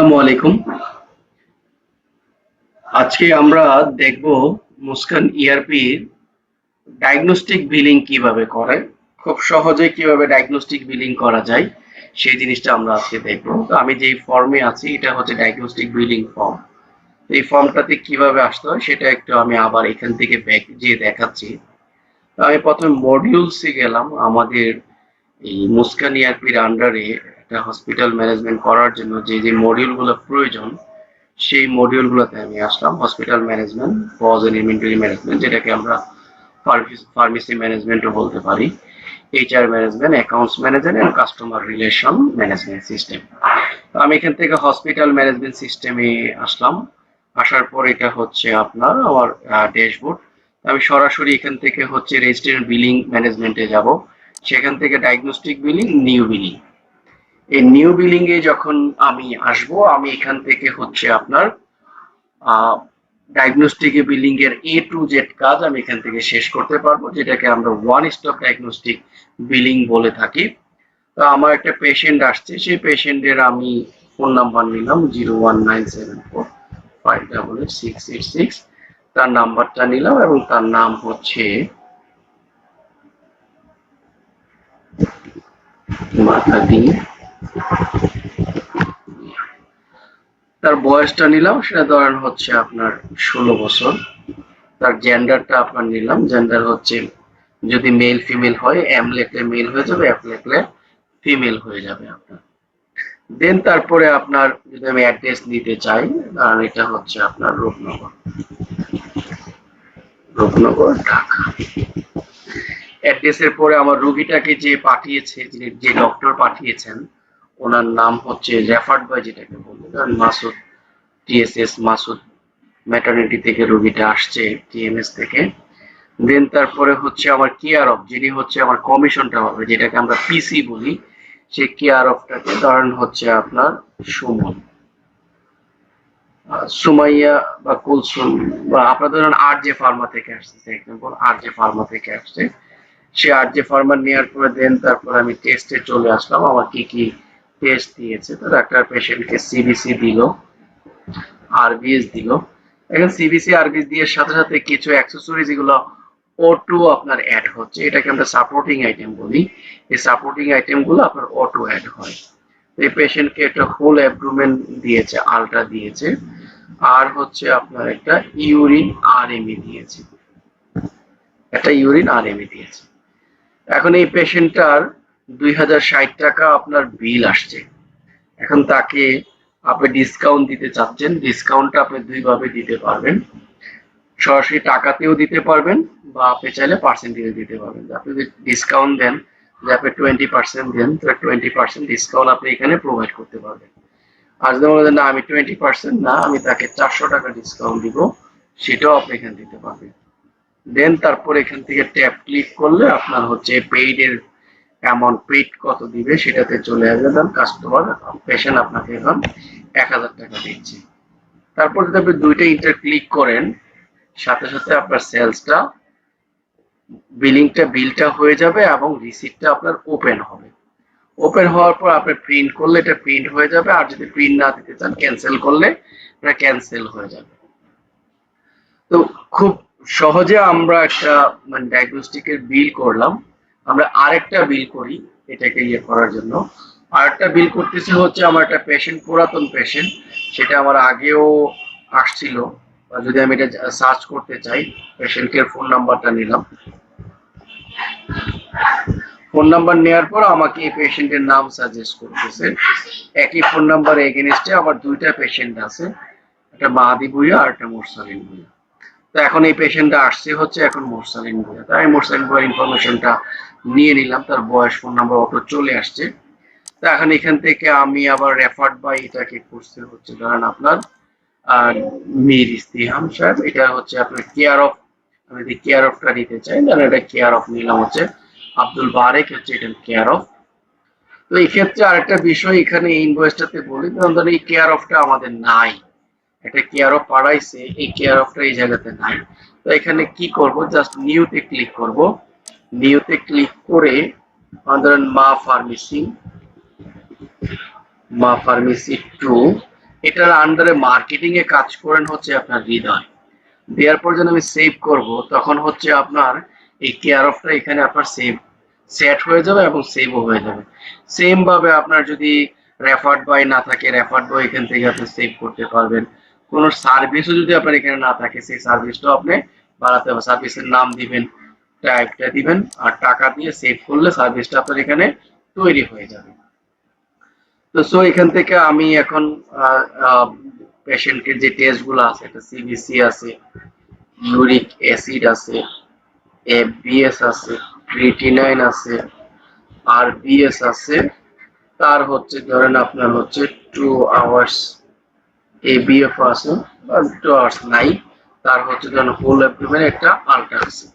আসসালামু আলাইকুম। আজকে আমরা দেখব মুস্কান ইআরপি ডায়াগনস্টিক বিলিং কিভাবে করে, খুব সহজে কিভাবে ডায়াগনস্টিক বিলিং করা যায় সেই জিনিসটা আমরা আজকে দেখব। তো আমি যেই ফর্মে আছি এটা হচ্ছে ডায়াগনস্টিক বিলিং ফর্ম। এই ফর্মটাতে কিভাবে আসতে হয় সেটা একটু আমি আবার এখান থেকে ব্যাক যেয়ে দেখাচ্ছি। তো আমি প্রথমে মডিউলসে গেলাম। আমাদের এই মুস্কান ইআরপির আন্ডারে একটা হসপিটাল ম্যানেজমেন্ট করার জন্য যে যে মডিউলগুলো প্রয়োজন সেই মডিউলগুলোতে আমি আসলাম। হসপিটাল ম্যানেজমেন্ট, কজ এন্ড ইনভেন্টরি ম্যানেজমেন্ট, যেটাকে আমরা ফার্মেসি ম্যানেজমেন্টও বলতে পারি, এইচআর ম্যানেজমেন্ট, অ্যাকাউন্টস ম্যানেজমেন্ট এবং কাস্টমার রিলেশন ম্যানেজমেন্ট সিস্টেম। আমি এখান থেকে হসপিটাল ম্যানেজমেন্ট সিস্টেমে আসলাম। আসার পর এটা হচ্ছে আপনার আমার ড্যাশবোর্ড। আমি সরাসরি এখান থেকে হচ্ছে রেজিস্ট্রেশন বিলিং ম্যানেজমেন্টে যাব। সেখান থেকে ডায়াগনস্টিক বিলিং, নিউ বিলিং। এই নিউ বিলিং এ যখন আমি আসব, আমি এখান থেকে হচ্ছে আপনার ডায়াগনস্টিক বিলিং এর এ টু জেড কাজ আমি এখান থেকে শেষ করতে পারবো, যেটাকে আমরা ওয়ান স্টপ ডায়াগনস্টিক বিলিং বলে থাকি। তো আমার একটা পেশেন্ট আসছে, সেই পেশেন্টের আমি ফোন নাম্বার নিলাম 01974588686। তার নাম্বারটা নিলাম এবং তার নাম হচ্ছে মাতাদি। তার বয়সটা নিলাম, সেটা ধরেন হচ্ছে আপনার 16 বছর। তার জেন্ডারটা আপনার নিলাম, জেন্ডার হচ্ছে যদি মেল ফিমেল হয় এম লিখলে মেল হয়ে যাবে, এফ লিখলে ফিমেল হয়ে যাবে আপনার। দেন তারপরে আপনার যদি আমি অ্যাড্রেস নিতে চাই, কারণ এটা হচ্ছে আপনার রূপনগর ঢাকা। অ্যাড্রেসের পরে আমার রোগীটাকে যে পাঠিয়েছে, যে ডক্টর পাঠিয়েছেন ওনার নাম হচ্ছে রেফার্ড বাই, যেটাকে বলবো কারণ মাসুদ, টিএসএস মাসুদ ম্যাটারনিটি থেকে রোগীটা আসছে, টিএমএস থেকে। দেন তারপরে হচ্ছে আমার কেয়ার অফ, যিনি হচ্ছে আমার কমিশনটা হবে, যেটাকে আমরা পিসি বলি, সেই কেয়ার অফটাকে ধরেন হচ্ছে আপনার সুমন, সুমাইয়া বা কুলসুম, বা আপনার ধরেন আর জে ফার্মা থেকে আসছে, এক্সাম্পল আর জে ফার্মা থেকে আসছে। সে আর জে ফার্মা নেওয়ার পরে দেন তারপর আমি টেস্টে চলে আসলাম, আমার কি কি টেস্ট দিয়েছে। তো ডাক্তার পেশেন্টকে সিবিসি দিল, আরবিএস দিল। এখন সিবিসি আরবিএস দিয়ে সাথে সাথে কিছু অ্যাক্সেসরিজ, এগুলো অটো আপনার অ্যাড হচ্ছে, এটাকে আমরা সাপোর্টিং আইটেম বলি। এই সাপোর্টিং আইটেম গুলো আপনার অটো অ্যাড হয়। এই পেশেন্টকে একটা হোল অ্যাবডোমেন দিয়েছে, আলট্রা দিয়েছে, আর হচ্ছে আপনার একটা ইউরিন আরএমই দিয়েছে, একটা ইউরিন আরএমই দিয়েছে। এখন এই পেশেন্টটার 2060 টাকা আপনার বিল আসছে। এখন তাকে আপনি ডিসকাউন্ট দিতে চাচ্ছেন, ডিসকাউন্টটা আপনি দুই ভাবে দিতে পারবেন। সরাসরি টাকাতেও দিতে পারবেন, বা আপনি চাইলে পার্সেন্টেজে দিতে পারবেন। আপনি যদি ডিসকাউন্ট দেন, যে আপনি 20% দেন, তো 20% ডিসকাউন্ট আপনি এখানে প্রোভাইড করতে পারবেন। আর যদি বলেন না আমি 20% না, আমি তাকে 400 টাকা ডিসকাউন্ট দিব, সেটাও আপনি এখানে দিতে পারবেন। দেন তারপর এখান থেকে ট্যাব ক্লিক করলে আপনার হচ্ছে পেইড এর অ্যামাউন্ট, পেইড কত দিবে সেটাতে চলে আসবে। দেন কাস্টমার, পেশেন্ট আপনাকে এখন 1000 টাকা দিচ্ছে। তারপর যদি আপনি দুইটা ইন্টার ক্লিক করেন, সাথে সাথে আপনার সেলসটা, বিলটা হয়ে যাবে এবং রিসিপ্টটা আপনার ওপেন হবে। ওপেন হওয়ার পর আপনি প্রিন্ট করলে এটা প্রিন্ট হয়ে যাবে, আর যদি প্রিন্ট না দিতে চান ক্যান্সেল করলে এটা ক্যান্সেল হয়ে যাবে। তো খুব সহজে আমরা একটা মানে ডায়াগনস্টিকের বিল করলাম। আমরা আরেকটা বিল করি এটাকে ইয়ে করার জন্য। আরেকটা বিল করতেছি হচ্ছে আমার একটা পেশেন্ট, পুরাতন পেশেন্ট, সেটা আমার আগেও আসছিল। যদি আমি এটা সার্চ করতে চাই, পেশেন্টের ফোন নাম্বারটা নিলাম। ফোন নাম্বার নেওয়ার পর আমাকে এই পেশেন্টের নাম সাজেস্ট করতেছে। একই ফোন নাম্বার এগেইনস্টে আমার দুইটা পেশেন্ট আছে, একটা মাহাদি ভুঁইয়া আর একটা মোরসালিন ভুঁইয়া। তো এখন এই পেশেন্টটা আসছে হচ্ছে এখন মোরসালিন ভুঁইয়া। তাই মোরসালিন ভুঁইয়ার ইনফরমেশনটা নিয়ে নিলাম, তার বয়স, ফোন নাম্বার অটো চলে আসছে। তো এখন এখান থেকে আমি আবার রেফার্ড বাই এটাকে করতে হচ্ছে, ধরেন আপনার মীর ইস্তিহাম সাহেব, এটা হচ্ছে আপনার কেয়ার অফ। আমি যদি কেয়ার অফটা নিতে চাই তাহলে এটা কেয়ার অফ নিলাম হচ্ছে আব্দুল বারেক, হচ্ছে এটা কেয়ার অফ। তো এই ক্ষেত্রে আরেকটা বিষয় এখানে এই ইনভয়েসটাতে বলি, ধরুন এই কেয়ার অফটা আমাদের নাই, একটা কেয়ার অফ পাঠাইছে, এই কেয়ার অফটা এই জায়গাতে নাই। তো এখানে কি করব, জাস্ট নিউতে ক্লিক করব। নিউতে ক্লিক করে ধরেন মা ফার্মেসি 2, এটার আন্ডারে মার্কেটিং এ কাজ করেন হচ্ছে আপনার হৃদয়। দেওয়ার পর যখন আমি সেভ করব তখন হচ্ছে আপনার এই কেয়ার অফটা এখানে আপনার সেট হয়ে যাবে এবং সেভও হয়ে যাবে। সেম ভাবে আপনার যদি রেফার্ড বাই না থাকে, রেফার্ড বাই এখান থেকে আপনি সেভ করতে পারবেন। কোন সার্ভিসও যদি আপনার এখানে না থাকে, সেই সার্ভিসটাও আপনি বাড়াতে হবে। সার্ভিসের নাম দিবেন, টাইপটা দিবেন, আর টাকা দিয়ে সেভ করলে সার্ভিসটা আপনার এখানে তৈরি হয়ে যাবে। তো সো এখান থেকে আমি এখন পেশেন্টের যে টেস্টগুলো আছে, একটা সিবিসি আছে, ইউরিক অ্যাসিড আছে, এফবিএস আছে, ক্রিয়েটিনাইন আছে, আরবিএস আছে, তার হচ্ছে ধরেন আপনার হচ্ছে 2 আওয়ার্স এবিএফ আছে, বা 2 আওয়ার্স নাই, তার হচ্ছে ধরেন হোল অ্যাবডোমেন একটা আলট্রা আছে।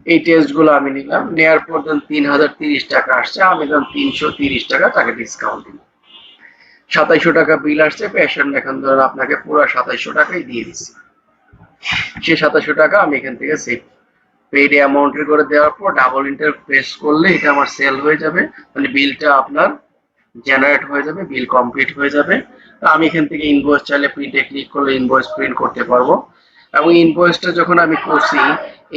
এই টেস্টগুলো আমি নিলাম, নেয়ার পর ধরেন 3030 টাকা আসছে, আমি ধরেন 330 টাকা তাকে ডিসকাউন্ট দিলাম। 2700 টাকা বিল আসছে, পেশেন্ট এখন ধরেন আপনাকে পুরো 2700 টাকাই দিয়ে দিচ্ছি। সেই 2700 টাকা আমি এখান থেকে সেভ পেইড অ্যামাউন্টের করে দেওয়ার পর ডাবল ইন্টার প্রেস করলে এটা আমার সেল হয়ে যাবে, মানে বিলটা আপনার জেনারেট হয়ে যাবে, বিল কমপ্লিট হয়ে যাবে। আমি এখান থেকে ইনভয়েস চাইলে প্রিন্টে ক্লিক করলে ইনভয়েস প্রিন্ট করতে পারবো, এবং ইনভয়েসটা যখন আমি করছি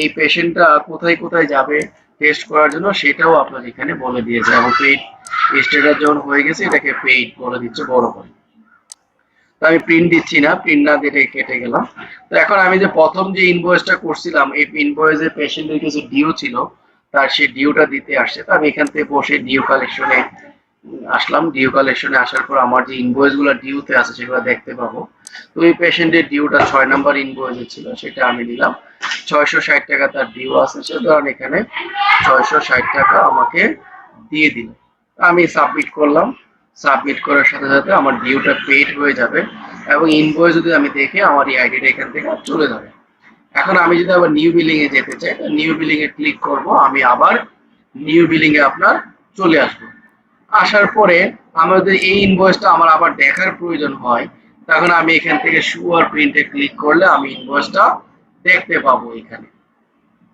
এই পেশেন্টটা কোথায় কোথায় যাবে টেস্ট করার জন্য সেটাও আপনার এখানে বলে দিয়েছে, এবং পেইড স্টেটাস যখন হয়ে গেছে এটাকে পেইড বলে দিচ্ছে বড় করে। তো আমি প্রিন্ট দিচ্ছি না, প্রিন্ট না দিয়ে কেটে গেলাম। তো এখন আমি যে প্রথম যে ইনভয়েসটা করছিলাম, এই ইনভয়েসে পেশেন্টের কিছু ডিউ ছিল, তার সেই ডিউটা দিতে আসছে। তো আমি এখান থেকে বসে ডিউ কালেকশনে আসলাম। ডিউ কালেকশনে আসার পর আমার যে ইনভয়েস গুলো ডিউতে আছে সেগুলো দেখতে পাবো। তো এই পেশেন্টের ডিউটা 6 নাম্বার ইনভয়েসে ছিল, সেটা আমি নিলাম। 660 টাকা তার ডিউ আছে, সে ধরেন এখানে 660 টাকা আমাকে দিয়ে দিল। আমি সাবমিট করলাম। সাবমিট করার সাথে সাথে আমার ডিউটা পেইড হয়ে যাবে, এবং ইনভয়েস যদি আমি দেখে আমার এই আইডিটা এখান থেকে চলে যাবে। এখন আমি যদি আবার নিউ বিলিং এ যেতে চাই, নিউ বিলিং এ ক্লিক করব, আমি আবার নিউ বিলিং এ আপনার চলে আসবো। আসার পরে আমাদের এই ইনভয়েসটা আমার আবার দেখার প্রয়োজন হয়, তখন আমি এখান থেকে শো আর প্রিন্টে ক্লিক করলে আমি ইনভয়েসটা দেখতে পাবো। এখানে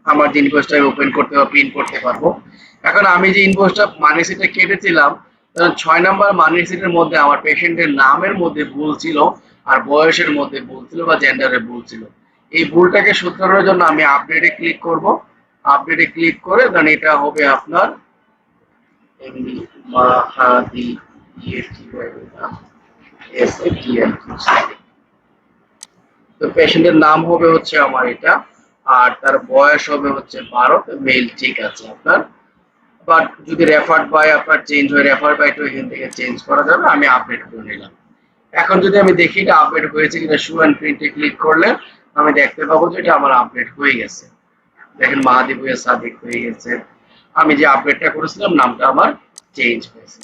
আমার যে ইনভয়েসটা ওপেন করতে বা প্রিন্ট করতে পারবো। এখন আমি যে ইনভয়েসটা মানি শিটে কেটেছিলাম, 6 নাম্বার মানি শিটের মধ্যে আমার পেশেন্টের নামের মধ্যে ভুল ছিল, আর বয়সের মধ্যে ভুল ছিল, বা জেন্ডারে ভুল ছিল। এই ভুলটাকে শুধরানোর জন্য আমি আপডেটে ক্লিক করব। আপডেটে ক্লিক করে দেন এটা হবে আপনার এমনি মাহাদি তো পেশেন্টের নাম হবে হচ্ছে আমার এটা, আর তার বয়স হবে হচ্ছে 12, মেল ঠিক আছে আপনার। বাট যদি রেফার্ড বাই আপনার চেঞ্জ হয়, রেফার বাই টু এখান থেকে চেঞ্জ করা যাবে, আমি আপডেট করে নিলাম। এখন যদি আমি দেখি এটা আপডেট হয়েছে কিনা, শো এন্ড প্রিন্টে ক্লিক করলে আমি দেখতে পাবো যে এটা আমার আপডেট হয়ে গেছে। দেখেন মাহাদি ভুঁইয়া সাদিক হয়ে গেছে, আমি যে আপডেটটা করেছিলাম নামটা আমার চেঞ্জ হয়েছে।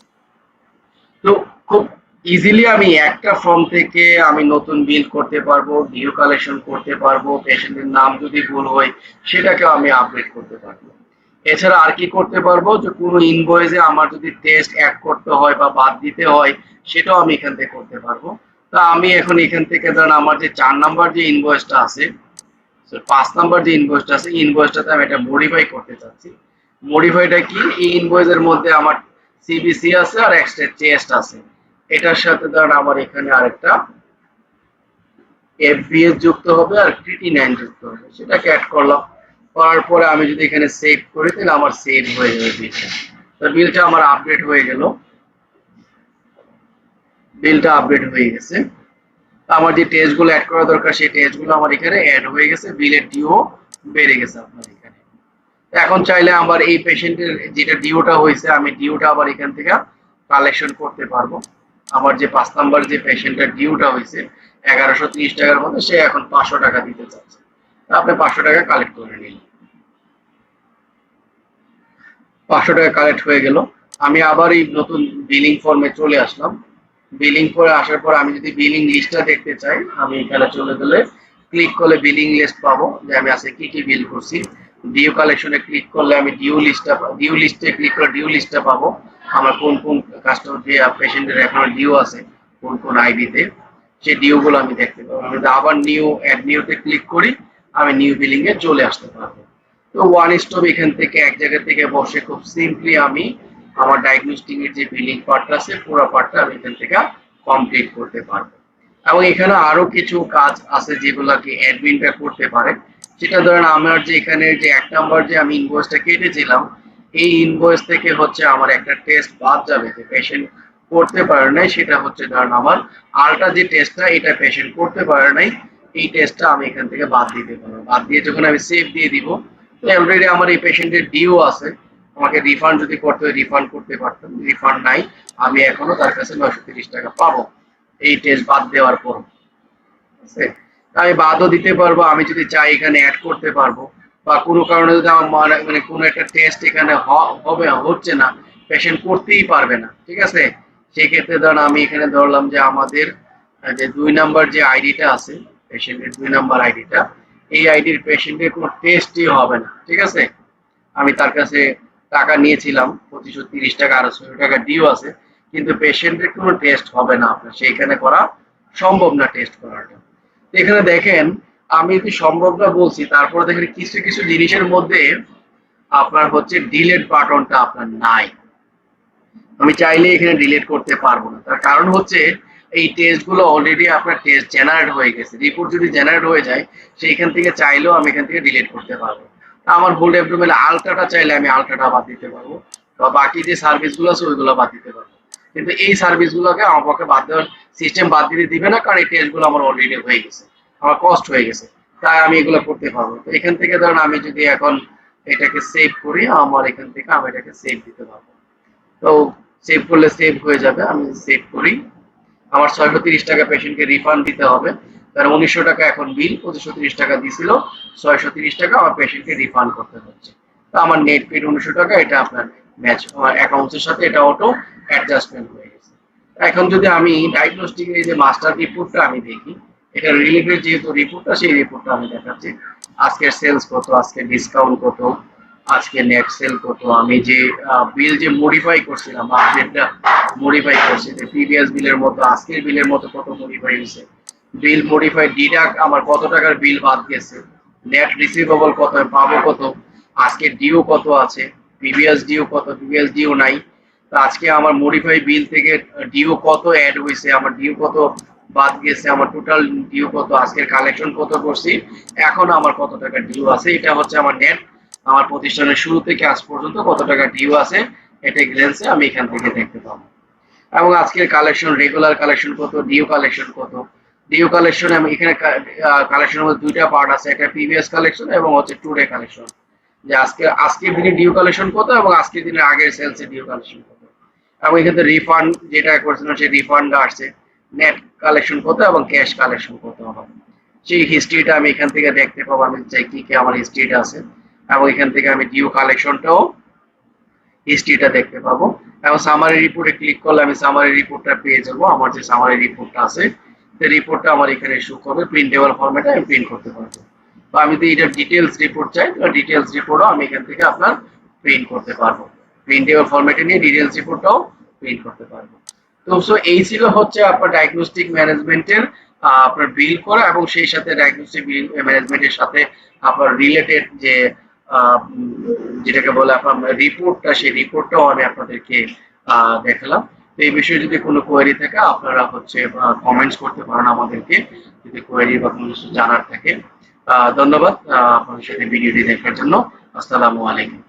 তো খুব ইজিলি আমি একটা ফর্ম থেকে আমি নতুন বিল করতে পারবো, ডিউ কালেকশন করতে পারবো, পেশেন্টের নাম যদি ভুল হয় সেটাকে আমি আপডেট করতে পারবো। এছাড়া আর কি করতে পারবো, যে কোনো ইনভয়েসে আমার যদি টেস্ট অ্যাড করতে হয় বা বাদ দিতে হয় সেটাও আমি এখান থেকে করতে পারবো। তা আমি এখন এখান থেকে ধরেন আমার যে 4 নাম্বার যে ইনভয়েসটা আছে, 5 নাম্বার যে ইনভয়েসটা আছে, ইনভয়েসটাতে আমি এটা মডিফাই করতে চাচ্ছি। মডিফাইটা কি, এই ইনভয়েসের মধ্যে আমার সিবিসি আছে আর এক্সট্রা চেস্ট আছে, এটার সাথে ধরেন আমার এখানে আরেকটা এফবিএস যুক্ত হবে আর ক্রিয়েটিনাইন যুক্ত হবে, সেটাকে অ্যাড করলাম। করার পরে আমি যদি এখানে সেভ করি তাহলে আমার সেভ হয়ে যাবে বিলটা। তো বিলটা আমার আপডেট হয়ে গেল, বিলটা আপডেট হয়ে গেছে। আমার যে টেস্টগুলো অ্যাড করা দরকার সেই টেস্টগুলো আমার এখানে অ্যাড হয়ে গেছে, বিলের ডিও বেড়ে গেছে আপনার এখানে। এখন চাইলে আমার এই পেশেন্টের যেটা ডিওটা হয়েছে আমি ডিওটা আবার এখান থেকে কালেকশন করতে পারবো। আমার যে 5 নাম্বার যে পেশেন্টের ডিওটা হয়েছে 1130 টাকার মধ্যে, সে এখন 500 টাকা দিতে চাচ্ছে, আপনি 500 টাকা কালেক্ট করে নিন। 500 টাকা কালেক্ট হয়ে গেল। আমি আবার এই নতুন বিলিং ফর্মে চলে আসলাম। বিলিং করে আসার পর আমি যদি বিলিং লিস্টটা দেখতে চাই, আমি এখানে চলে গেলে ক্লিক করলে বিলিং লিস্ট পাবো, যে আমি আজকে কি কি বিল করছি। ডিউ কালেকশনে ক্লিক করলে আমি ডিউ লিস্টে ক্লিক করে ডিউ লিস্টটা পাবো, আমার কোন কোন কাস্টমার যে পেশেন্টের এখনো ডিউ আছে কোন কোন আইডিতে, সেই ডিউ গুলো আমি দেখতে পাবো। আমি যদি আবার নিউ অ্যাড নিউতে ক্লিক করি আমি নিউ বিলিং এ চলে আসতে পারবো। তো ওয়ান স্টপ এখান থেকে এক জায়গা থেকে বসে খুব সিম্পলি আমি আমার ডায়াগনস্টিক এর যে বিলিং পার্টটা আছে পুরো পার্টটা আমি এখান থেকে কমপ্লিট করতে পারবো। এবং এখানে আরো কিছু কাজ আছে যেগুলো কি অ্যাডমিনটা করতে পারে। সেটা ধরেন আমার যে এখানে যে 1 নাম্বার যে আমি ইনভয়েসটা কেটেছিলাম, এই ইনভয়েস থেকে হচ্ছে আমার একটা টেস্ট বাদ যাবে যে পেশেন্ট করতে পারে নাই, সেটা হচ্ছে ধরেন আমার আলটা যে টেস্টটা এটা পেশেন্ট করতে পারে নাই, এই টেস্টটা আমি এখান থেকে বাদ দিতে পারবো। বাদ দিয়ে যখন আমি সেভ দিয়ে দিব, তো অলরেডি আমার এই পেশেন্টের ডিও আছে, আমাকে রিফান্ড যদি করতে হয় রিফান্ড করতে পারতাম, রিফান্ড নাই, আমি এখনো তার কাছে 930 টাকা পাবো এই টেস্ট বাদ দেওয়ার পর। আমি বাদও দিতে পারবো, আমি যদি চাই এখানে অ্যাড করতে পারবো, বা কোনো কারণে যদি আমার মানে কোনো একটা টেস্ট এখানে হবে হচ্ছে না, পেশেন্ট করতেই পারবে না, ঠিক আছে, সেক্ষেত্রে ধরুন আমি এখানে ধরলাম যে আমাদের যে 2 নাম্বার যে আইডিটা আছে, পেশেন্টের 2 নাম্বার আইডিটা, এই আইডির পেশেন্টের কোনো টেস্টই হবে না, ঠিক আছে। আমি তার কাছে টাকা নিয়েছিলাম 2530 টাকা, আর 600 টাকা ডিউ আছে, কিন্তু পেশেন্টের কোনো টেস্ট হবে না, আপনার সেইখানে করা সম্ভব না টেস্ট করাটা। এখানে দেখেন আমি যদি সম্ভব না বলছি, তারপরে দেখেন কিছু কিছু জিনিসের মধ্যে আপনার হচ্ছে ডিলেট বাটনটা আপনার নাই। আমি চাইলে এখানে ডিলিট করতে পারবো না, তার কারণ হচ্ছে এই টেস্ট গুলো অলরেডি আপনার টেস্ট জেনারেট হয়ে গেছে, রিপোর্ট যদি জেনারেট হয়ে যায় সেইখান থেকে চাইলেও আমি এখান থেকে ডিলিট করতে পারবো। আমার ভুল অ্যাবডোমিনাল আলট্রাটা চাইলে আমি আলট্রাটা বাদ দিতে পারবো, বা বাকি যে সার্ভিস গুলো আছে ওইগুলো বাদ দিতে পারবো, কিন্তু এই সার্ভিস গুলোকে আমার পক্ষে বাদ দেওয়ার সিস্টেম বাদ দিতে দিবে না, কারণ এই টেস্ট গুলো আমার অলরেডি হয়ে গেছে, আমার কষ্ট হয়ে গেছে, তাই আমি এগুলো করতে পারবো। তো এখান থেকে ধরুন আমি যদি এখন এটাকে সেভ করি, আমার এখান থেকে আমি এটাকে সেভ দিতে পারবো। তো সেভ করলে সেভ হয়ে যাবে, আমি সেভ করি। আমার 630 টাকা পেশেন্টকে রিফান্ড দিতে হবে, তার 1900 টাকা এখন বিল, 2530 টাকা দিছিল, 630 টাকা আমার পেশেন্টকে রিফান্ড করতে হচ্ছে। তো আমার নেট পেড 1900 টাকা, এটা আপনার ম্যাচ আমার অ্যাকাউন্টের সাথে, এটা অটো অ্যাডজাস্টমেন্ট হয়ে গেছে। এখন যদি আমি ডায়াগনস্টিকের এই যে মাস্টার রিপোর্টটা আমি দেখি, এটা রিলেটেড যেহেতু রিপোর্টটা, সেই রিপোর্টটা আমি দেখাচ্ছি। আজকের সেলস কত, আজকে ডিসকাউন্ট কত, আজকে নেট সেল কত, আমি যে বিল যে মডিফাই করছিলাম, আপডেটটা মডিফাই করছি, যে প্রিভিয়াস বিলের মতো আজকের বিলের মতো কত মডিফাই হয়েছে, বিল মডিফাই ডিডাক্ট আমার কত টাকার বিল বাদ গেছে, নেট রিসিভেবল কত পাবো কত, আজকে ডিউ কত আছে, প্রিভিয়াস ডিউ কত, প্রিভিয়াস ডিউ নাই, তো আজকে আমার মডিফাই বিল থেকে ডিউ কত অ্যাড হয়েছে, আমার ডিউ কত বাদ গেছে, আমার টোটাল ডিউ কত, আজকের কালেকশন কত করছি, এখন আমার কত টাকা ডিউ আছে, এটা হচ্ছে আমার নেট, আমার প্রতিষ্ঠানের শুরু থেকে আজ পর্যন্ত কত টাকা ডিউ আছে, এটা গ্লেন্সে আমি এখান থেকে দেখতে পাবো। এবং আজকের কালেকশন, রেগুলার কালেকশন কত, ডিউ কালেকশন কত, ডিউ কালেকশন আমি এখানে কালেকশনের মধ্যে দুইটা পার্ট আছে, একটা প্রিভিয়াস কালেকশন এবং হচ্ছে টুডে কালেকশন, যে আজকের দিনে ডিউ কালেকশন কত এবং আজকের দিনের আগের সেলসে ডিউ কালেকশন কত, এবং এখানে রিফান্ড যেটা করেছিলাম সেই রিফান্ড আসছে, নেট কালেকশন কত এবং ক্যাশ কালেকশন কত হবে, সেই হিস্ট্রিটা আমি এখান থেকে দেখতে পাবো, আমি চাই কি কি আমার হিস্ট্রিটা আছে, এবং এখান থেকে আমি ডিউ কালেকশনটাও হিস্ট্রিটা দেখতে পাবো, এবং সামারি রিপোর্টে ক্লিক করলে আমি সামারি রিপোর্টটা পেয়ে যাবো। আমার যে সামারি রিপোর্টটা আছে সেই রিপোর্টটা আমার এখানে শো করবে, প্রিন্টেবল ফরম্যাটে আমি প্রিন্ট করতে পারবো। তো আমি যদি এটা ডিটেলস রিপোর্ট চাই, তো ডিটেলস রিপোর্টও আমি এখান থেকে আপনার প্রিন্ট করতে পারবো, প্রিন্টেবল ফরম্যাটে নিয়ে ডিটেলস রিপোর্টটাও প্রিন্ট করতে পারবো। তো সো এই ছিল হচ্ছে আপনার ডায়াগনস্টিক ম্যানেজমেন্টের আপনার বিল করা, এবং সেই সাথে ডায়াগনস্টিক বিল ম্যানেজমেন্টের সাথে আপনার রিলেটেড যে যেটাকে বলে আপনার রিপোর্টটা, সেই রিপোর্টটাও আমি আপনাদেরকে দেখালাম। তো এই বিষয়ে যদি কোনো কোয়েরি থাকে আপনারা হচ্ছে কমেন্টস করতে পারেন আমাদেরকে, যদি কোয়েরি বা কোনো কিছু জানার থাকে। ধন্যবাদ আপনাদের সাথে ভিডিওটি দেখার জন্য। আসসালামু আলাইকুম।